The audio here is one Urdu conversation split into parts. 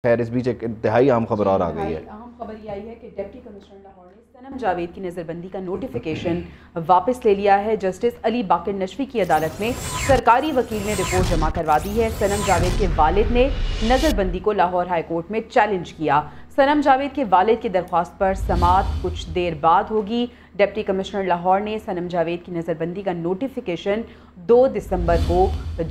خیر اس بیچ ایک انتہائی اہم خبر اور آ گئی ہے۔ اہم خبر یہ آئی ہے کہ ڈپٹی کمشنر لاہور نے صنم جاوید کی نظر بندی کا نوٹیفیکیشن واپس لے لیا ہے۔ جسٹس علی باقر نشوی کی عدالت میں سرکاری وکیل نے رپورٹ جمع کروا دی ہے۔ صنم جاوید کے والد نے نظر بندی کو لاہور ہائی کورٹ میں چیلنج کیا۔ صنم جاوید کے والد کی درخواست پر سماعت کچھ دیر بعد ہوگی۔ ڈپٹی کمشنر لاہور نے صنم جاوید کی نظر بندی کا نوٹیفیکیشن 2 دسمبر کو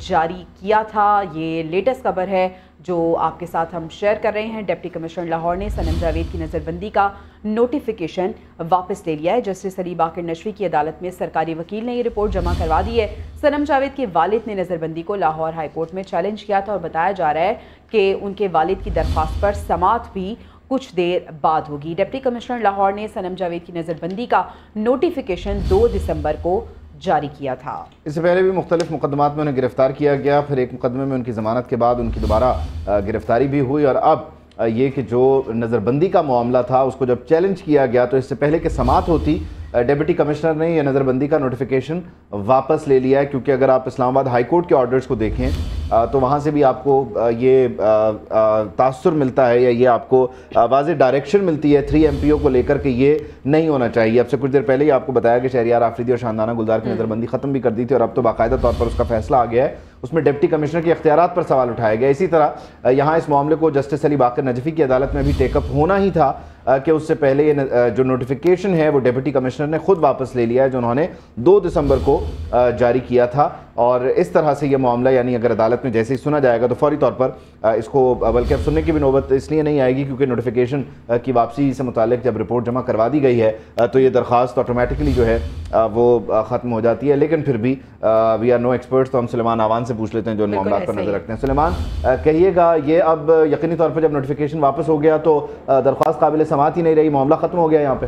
جاری کیا تھا۔ یہ لیٹسٹ خبر ہے جو آپ کے ساتھ ہم شیئر کر رہے ہیں۔ ڈپٹی کمشنر لاہور نے صنم جاوید کی نظر بندی کا نوٹیفیکیشن واپس لے لیا ہے۔ جسٹس علی باقر نشوی کی عدالت میں سرکاری وکیل نے یہ رپورٹ جمع کروا دی ہے۔ صنم جاوید کے والد نے نظر بندی کو لاہور ہائی کورٹ میں چیلنج کیا تھا اور بتایا جا رہا ہے کہ ان کے والد کی درخواست پر سماعت بھی کچھ دیر بعد ہوگی۔ ڈپٹی کمشنر لاہور نے صنم جاوید کی نظر بندی کا نوٹیفیکیشن 2 دسمبر کو جاری کیا تھا۔ اس سے پہلے بھی مختلف مقدمات میں انہیں گرفتار کیا گیا، پھر ایک مقدمے میں ان کی ضمانت کے بعد ان کی دوبارہ گرفتاری بھی ہوئی، اور اب یہ کہ جو نظر بندی کا معاملہ تھا اس کو جب چیلنج کیا گیا تو اس سے پہلے کہ سماعت ہوتی ڈپٹی کمشنر نے یہ نظر بندی کا نوٹیفیکیشن واپس لے لیا ہے، کیونکہ اگر آپ اسلام آباد ہائی کورٹ کے آرڈرز کو دیکھیں تو وہاں سے بھی آپ کو یہ تاثر ملتا ہے یا یہ آپ کو واضح ڈائریکشن ملتی ہے 3 MPO کو لے کر کہ یہ نہیں ہونا چاہیے۔ اب سے کچھ دیر پہلے ہی آپ کو بتایا کہ شہریار آفریدی اور شاندانہ گلزار کی نظر بندی ختم بھی کر دی تھی، اور اب تو باقاعدہ طور پر اس کا فیصلہ آ گیا ہے، اس میں ڈپٹی کمشنر کے اختیارات پر سوال اٹھایا گیا۔ اسی طرح یہاں اس معاملے کو جسٹس علی باقر نجفی کی عدالت میں بھی ٹیک اپ ہونا ہی تھا کہ اس سے پہلے یہ جو نوٹیفیکیشن ہے وہ ڈپٹی کمشنر نے خود واپس لے لیا ہے، جو انہوں نے 2 دسمبر کو جاری کیا تھا۔ اور اس طرح سے یہ معاملہ یعنی اگر عدالت میں جیسے ہی سنا جائے گا تو فوری طور پر اس کو بلکہ اب سننے کی بھی نوبت اس لیے نہیں آئے گی کیونکہ نوٹیفیکیشن کی واپسی سے متعلق جب رپورٹ جمع کروا دی گئی ہے تو یہ درخواست آٹومیٹکلی جو ہے وہ ختم ہو جاتی ہے۔ لیکن پھر بھی وی آر نو ایکسپرٹس، تو ہم سلیمان آوان سے پوچھ لیتے ہیں جو ان معاملات پر نظر رکھتے ہیں۔ سلیمان کہیے گا، یہ اب یقینی طور پر جب نوٹیفیکیشن واپس ہو گیا تو درخواست قابل سماعت ہی نہیں رہی، معاملہ ختم ہو گیا یہاں پہ؟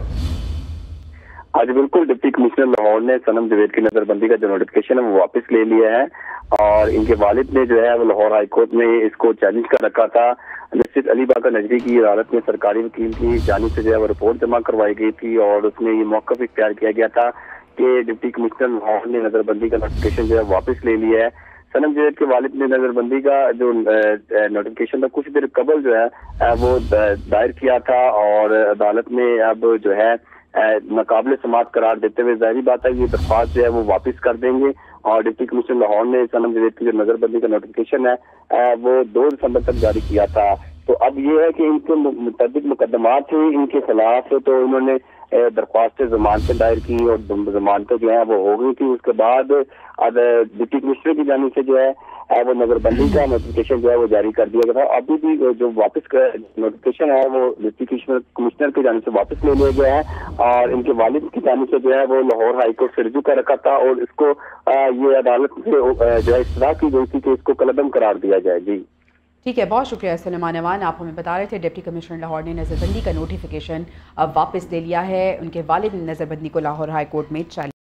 آج بالکل ڈپٹی کمشنر لاہور نے صنم جاوید کی نظر بندی کا جو نوٹیفیکیشن ہے وہ واپس لے لیا ہے، اور ان کے والد نے جو ہے وہ لاہور ہائی کورٹ میں اس کو چیلنج کر رکھا تھا۔ جسٹس علی باقر نجفی کی عدالت میں سرکاری وکیل کی جانب سے جو ہے وہ رپورٹ جمع کروائی گئی تھی، اور اس میں یہ موقف اختیار کیا گیا تھا کہ ڈپٹی کمشنر لاہور نے نظر بندی کا نوٹیفیکیشن جو ہے واپس لے لیا ہے۔ صنم جاوید کے والد نے نظر بندی کا جو نوٹیفیکیشن تھا کچھ دیر قبل جو ہے وہ دائر کیا تھا، اور عدالت میں اب جو ہے ناقابل سماعت قرار دیتے ہوئے ظاہری بات ہے یہ درخواست جو ہے وہ واپس کر دیں گے، اور ڈپٹی کمشنر لاہور نے صنم جاوید کی جو نظر بندی کا نوٹیفیکیشن ہے وہ 2 دسمبر تک جاری کیا تھا۔ تو اب یہ ہے کہ ان کے متعدد مقدمات تھے ان کے خلاف، تو انہوں نے درخواست ضمانتیں دائر کی اور ضمانتیں جو ہیں وہ ہو گئی تھی۔ اس کے بعد ڈپٹی کمشنر کی جانب سے جو ہے وہ نظر بندی کا نوٹیفیکیشن جو ہے وہ جاری کر دیا گیا تھا۔ ابھی بھی جو واپس نوٹیفیکیشن ہے وہ ڈپٹی کمشنر کی جانب سے واپس لے لیا گیا ہے، اور ان کے والد کی جانب سے جو ہے وہ لاہور ہائی کورٹ سے رجوع کر رکھا تھا، اور اس کو یہ عدالت سے جو ہے اصلاح کی گئی تھی کہ اس کو قلعدم قرار دیا جائے۔ جی ٹھیک ہے، بہت شکریہ سلیمان آوان، آپ ہمیں بتا رہے تھے ڈپٹی کمشنر لاہور نے نظر بندی کا نوٹیفیکیشن واپس لے لیا ہے۔ ان کے والد نے نظر بندی کو لاہور ہائی کورٹ میں چیلنج